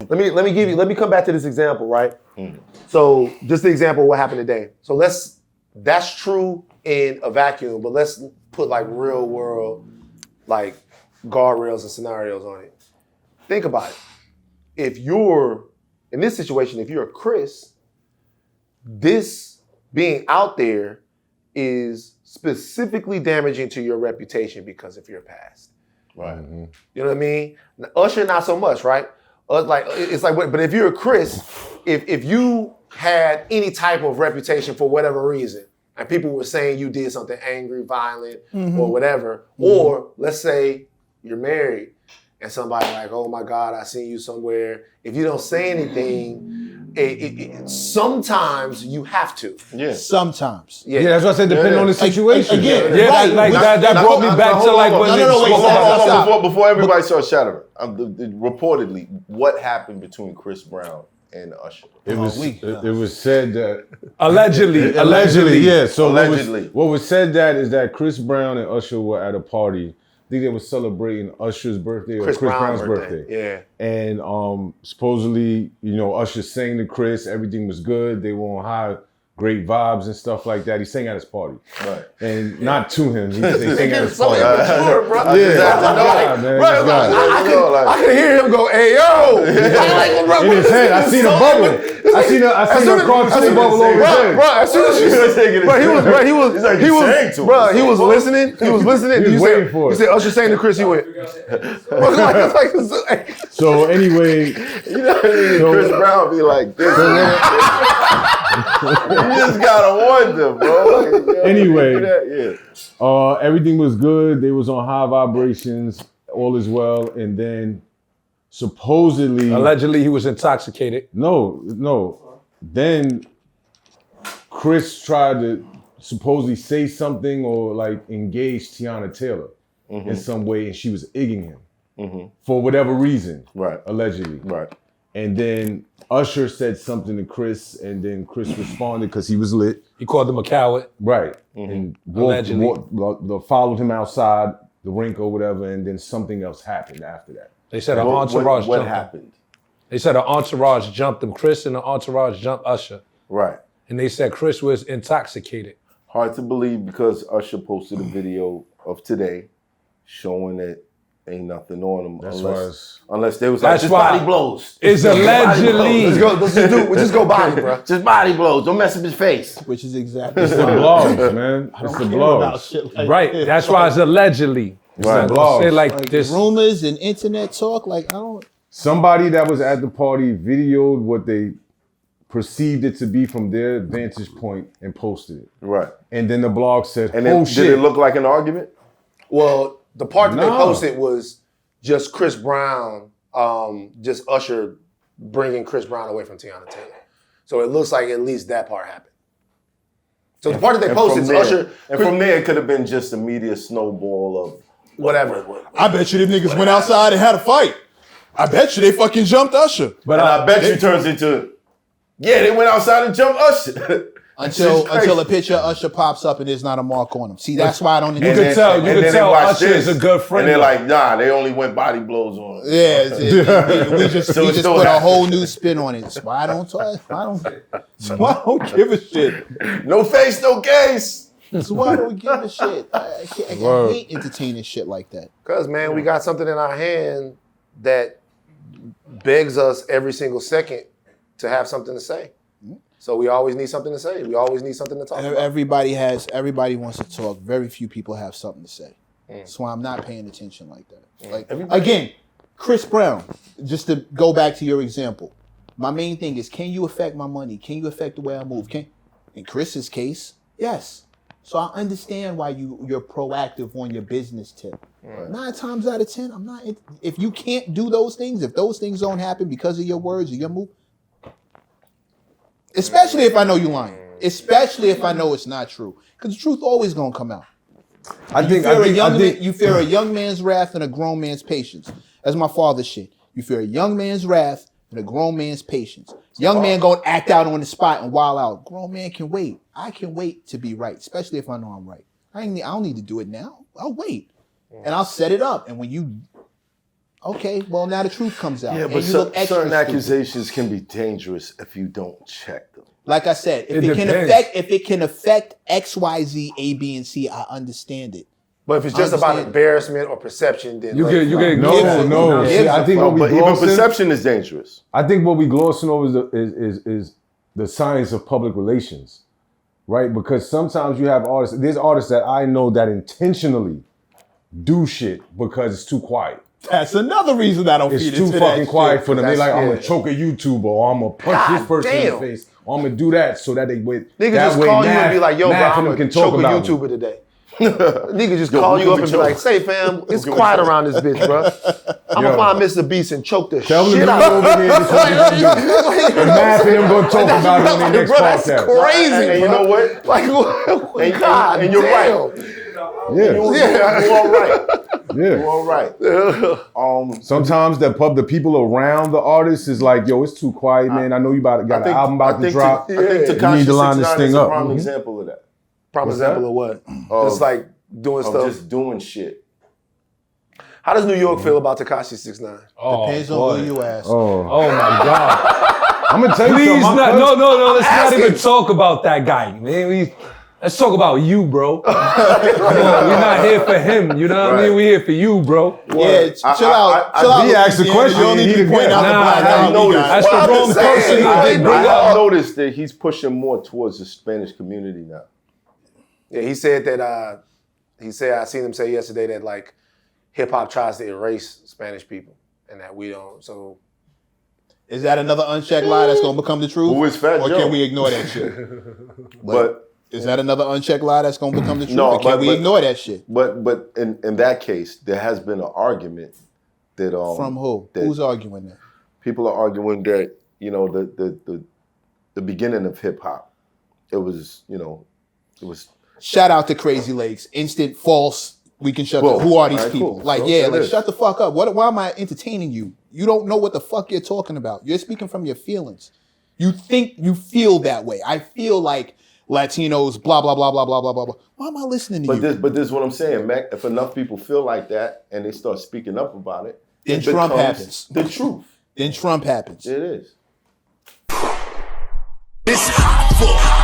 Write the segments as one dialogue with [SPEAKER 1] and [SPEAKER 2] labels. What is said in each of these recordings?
[SPEAKER 1] Let me come back to this example, right? So just the example of what happened today. So that's true in a vacuum, but let's put like real world, like guardrails and scenarios on it. Think about it. If you're, in this situation, if you're a Chris, this being out there is specifically damaging to your reputation because of your past.
[SPEAKER 2] Right.
[SPEAKER 1] Mm-hmm. You know what I mean? Usher, not so much, right? But if you're a Chris, if you had any type of reputation for whatever reason, and people were saying you did something angry, violent, or whatever, or let's say you're married and somebody like, oh my God, I seen you somewhere. If you don't say anything, sometimes you have to.
[SPEAKER 3] Yeah.
[SPEAKER 4] Sometimes.
[SPEAKER 5] Yeah, that's what I said, depending on the situation.
[SPEAKER 4] Again,
[SPEAKER 5] that brought me back to like when
[SPEAKER 3] Before everybody starts shouting, reportedly, what happened between Chris Brown and Usher?
[SPEAKER 2] It was said that
[SPEAKER 5] allegedly.
[SPEAKER 2] Yeah. So
[SPEAKER 3] allegedly,
[SPEAKER 2] what was said that is that Chris Brown and Usher were at a party. I think they were celebrating Usher's birthday or Chris Brown's birthday.
[SPEAKER 1] Yeah.
[SPEAKER 2] And supposedly, Usher sang to Chris. Everything was good. They were on high, great vibes and stuff like that. He sang at his party. Right. And not to him. He sang at his party.
[SPEAKER 1] I could hear him go, "Hey yo!"
[SPEAKER 2] In his head, I seen him bubbling. I seen a cartoon bubble over his head.
[SPEAKER 1] Bro, as soon as he was listening. He was listening.
[SPEAKER 2] He was waiting for it.
[SPEAKER 1] He said, "Usher sang to Chris." He went.
[SPEAKER 2] So anyway,
[SPEAKER 3] Chris Brown be like this. You just gotta wonder, bro.
[SPEAKER 2] Anyway, everything was good. They was on high vibrations. All is well, and then supposedly,
[SPEAKER 5] allegedly, he was intoxicated.
[SPEAKER 2] No. Then Chris tried to supposedly say something or like engage Tiana Taylor in some way, and she was egging him for whatever reason,
[SPEAKER 3] right?
[SPEAKER 2] Allegedly,
[SPEAKER 3] right.
[SPEAKER 2] And then Usher said something to Chris, and then Chris responded because he was lit.
[SPEAKER 5] He called him a coward,
[SPEAKER 2] right? And followed him outside the rink or whatever, and then something else happened after that.
[SPEAKER 5] They said an entourage jumped him.
[SPEAKER 3] What happened?
[SPEAKER 5] They said an entourage jumped him. Chris and the entourage jumped Usher.
[SPEAKER 3] Right.
[SPEAKER 5] And they said Chris was intoxicated.
[SPEAKER 3] Hard to believe because Usher posted a video of today showing that ain't nothing on him unless there was like just body blows.
[SPEAKER 5] It's allegedly.
[SPEAKER 1] Let's just go body, bro.
[SPEAKER 3] Just body blows. Don't mess up his face.
[SPEAKER 4] Which is exactly.
[SPEAKER 2] It's the blogs, man. It's the blogs.
[SPEAKER 5] Right. That's why it's allegedly.
[SPEAKER 2] Right.
[SPEAKER 5] Say like this.
[SPEAKER 4] Rumors and internet talk. Like I don't.
[SPEAKER 2] Somebody that was at the party videoed what they perceived it to be from their vantage point and posted it.
[SPEAKER 3] Right.
[SPEAKER 2] And then the blog said,
[SPEAKER 3] and then,
[SPEAKER 2] shit.
[SPEAKER 3] Did it look like an argument?
[SPEAKER 1] Well, the part that they posted was just Chris Brown, just Usher bringing Chris Brown away from Tiana Taylor. So it looks like at least that part happened. So the part that they posted is Usher.
[SPEAKER 3] And from there, it could have been just a media snowball of
[SPEAKER 1] whatever.
[SPEAKER 4] I bet you them niggas went outside and had a fight. I bet you they fucking jumped Usher.
[SPEAKER 3] But I bet you turns into, they went outside and jumped Usher.
[SPEAKER 4] Until a picture of Usher pops up and there's not a mark on him. See, that's why I don't.
[SPEAKER 5] You can tell Usher is a good friend.
[SPEAKER 3] And they're like, nah, they only went body blows on him.
[SPEAKER 4] Yeah, we just put a whole new spin on it. That's why I don't give a shit.
[SPEAKER 3] No face, no case.
[SPEAKER 4] That's why I don't give a shit. I hate entertaining shit like that.
[SPEAKER 1] Because, man, we got something in our hand that begs us every single second to have something to say. So we always need something to say. We always need something to talk about.
[SPEAKER 4] Everybody wants to talk. Very few people have something to say. That's why I'm not paying attention like that. Like again, Chris Brown, just to go back to your example, my main thing is, can you affect my money? Can you affect the way I move? In Chris's case, yes. So I understand why you're proactive on your business tip. 9 times out of 10, I'm not. If you can't do those things, if those things don't happen because of your words or your move, especially if I know you're lying, especially if I know it's not true, because the truth always gonna come out. You fear a young man's wrath and a grown man's patience. That's my father's shit. You fear a young man's wrath and a grown man's patience. Young man gonna act out on the spot and wild out. Grown man can wait. I can wait to be right, especially if I know I'm right. I don't need to do it now. I'll wait, and I'll set it up. And when you Okay, well now the truth comes out.
[SPEAKER 3] Yeah,
[SPEAKER 4] and
[SPEAKER 3] but
[SPEAKER 4] you look extra
[SPEAKER 3] certain
[SPEAKER 4] stupid.
[SPEAKER 3] accusations can be dangerous if you don't check them.
[SPEAKER 4] Like I said, if it can affect X, Y, Z, A, B, and C, I understand it.
[SPEAKER 1] But if it's just about embarrassment or perception, then
[SPEAKER 2] no. See, I think
[SPEAKER 3] but even perception is dangerous.
[SPEAKER 2] I think what we glossing over is the science of public relations, right? Because sometimes you have artists. There's artists that I know that intentionally do shit because it's too quiet.
[SPEAKER 4] That's another reason I don't feed into that.
[SPEAKER 2] It's too fucking quiet for them. They like, I'm
[SPEAKER 1] yeah.
[SPEAKER 2] gonna choke a YouTuber, or I'm gonna punch this person in the face, or I'm gonna do that so that they wait.
[SPEAKER 1] Nigga
[SPEAKER 2] that
[SPEAKER 1] just
[SPEAKER 2] way
[SPEAKER 1] call you
[SPEAKER 2] Math-
[SPEAKER 1] and be like, yo, bro,
[SPEAKER 2] Math
[SPEAKER 1] I'm
[SPEAKER 2] and them
[SPEAKER 1] gonna
[SPEAKER 2] can talk
[SPEAKER 1] choke a
[SPEAKER 2] about
[SPEAKER 1] YouTuber
[SPEAKER 2] me.
[SPEAKER 1] today. Nigga just call you up and be like, say fam, it's quiet around this bitch, bro. I'm gonna find Mr. Beast and choke the
[SPEAKER 2] Tell them
[SPEAKER 1] shit
[SPEAKER 2] to
[SPEAKER 1] out
[SPEAKER 2] come
[SPEAKER 1] of
[SPEAKER 2] over here and and Math and them gonna talk about it on their next
[SPEAKER 1] That's
[SPEAKER 2] podcast.
[SPEAKER 1] crazy,
[SPEAKER 3] And you know what?
[SPEAKER 1] Like, God,
[SPEAKER 3] and you're
[SPEAKER 1] damn.
[SPEAKER 3] right.
[SPEAKER 2] Yeah.
[SPEAKER 3] You're all right.
[SPEAKER 2] Yeah.
[SPEAKER 3] You're all right.
[SPEAKER 2] Sometimes the people around the artist is like, yo, it's too quiet, man. I know you got an album about to drop.
[SPEAKER 3] I think
[SPEAKER 2] You need to line this thing
[SPEAKER 3] is
[SPEAKER 2] up.
[SPEAKER 3] a prime example of that.
[SPEAKER 1] Prime example of what? Just like doing stuff.
[SPEAKER 3] Just doing shit.
[SPEAKER 1] How does New York feel about Tekashi 6ix9ine?
[SPEAKER 4] Depends on who you ask.
[SPEAKER 5] Oh my God.
[SPEAKER 2] I'm gonna tell you
[SPEAKER 5] Please,
[SPEAKER 2] something.
[SPEAKER 5] no, let's not even talk about that guy, man. Let's talk about you, bro. Come on, we're not here for him. You know what I mean? We're here for you, bro.
[SPEAKER 4] Yeah, chill out.
[SPEAKER 2] He asked the question.
[SPEAKER 4] You don't need to point out the black
[SPEAKER 3] I noticed.
[SPEAKER 5] That's the wrong person to bring
[SPEAKER 3] I
[SPEAKER 5] up.
[SPEAKER 3] noticed that he's pushing more towards the Spanish community now.
[SPEAKER 1] Yeah, he said that. I seen him say yesterday that like hip hop tries to erase Spanish people, and that we don't. So,
[SPEAKER 4] is that another unchecked lie that's gonna become the truth?
[SPEAKER 3] Who is Fat
[SPEAKER 4] or
[SPEAKER 3] Joe?
[SPEAKER 4] can we ignore that shit?
[SPEAKER 3] But
[SPEAKER 4] is that another unchecked lie that's gonna become the truth?
[SPEAKER 3] No,
[SPEAKER 4] or can we ignore that shit?
[SPEAKER 3] But in that case, there has been an argument that
[SPEAKER 4] from who?
[SPEAKER 3] That
[SPEAKER 4] who's arguing that?
[SPEAKER 3] People are arguing that the beginning of hip hop, it was.
[SPEAKER 4] Shout out to Crazy Legs. Instant false. We can shut
[SPEAKER 3] Whoa.
[SPEAKER 4] the. Who are these
[SPEAKER 3] All right,
[SPEAKER 4] people?
[SPEAKER 3] cool.
[SPEAKER 4] Like,
[SPEAKER 3] So
[SPEAKER 4] yeah,
[SPEAKER 3] it
[SPEAKER 4] like
[SPEAKER 3] is.
[SPEAKER 4] shut the fuck up. Why am I entertaining you? You don't know what the fuck you're talking about. You're speaking from your feelings. You think you feel that way. I feel like Latinos, blah, blah, blah, blah, blah, blah, blah, blah. Why am I listening to you?
[SPEAKER 3] But this is what I'm saying, Mac. If enough people feel like that and they start speaking up about it,
[SPEAKER 4] Then
[SPEAKER 3] it
[SPEAKER 4] Trump
[SPEAKER 3] becomes
[SPEAKER 4] happens.
[SPEAKER 3] The truth.
[SPEAKER 4] Then Trump happens.
[SPEAKER 3] It is.
[SPEAKER 6] It's hot for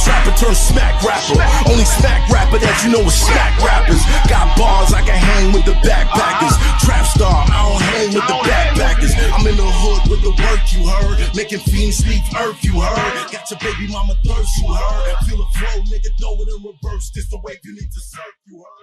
[SPEAKER 6] trapper turn smack rapper. Only smack rapper that you know is smack rappers. Got bars, I can hang with the backpackers. Trap star, I don't hang with the backpackers. I'm in the hood with the work you heard. Making fiends leave earth you heard. Got your baby mama thirst you heard. Feel the flow, nigga, throw it in reverse. This the way you need to surf you heard.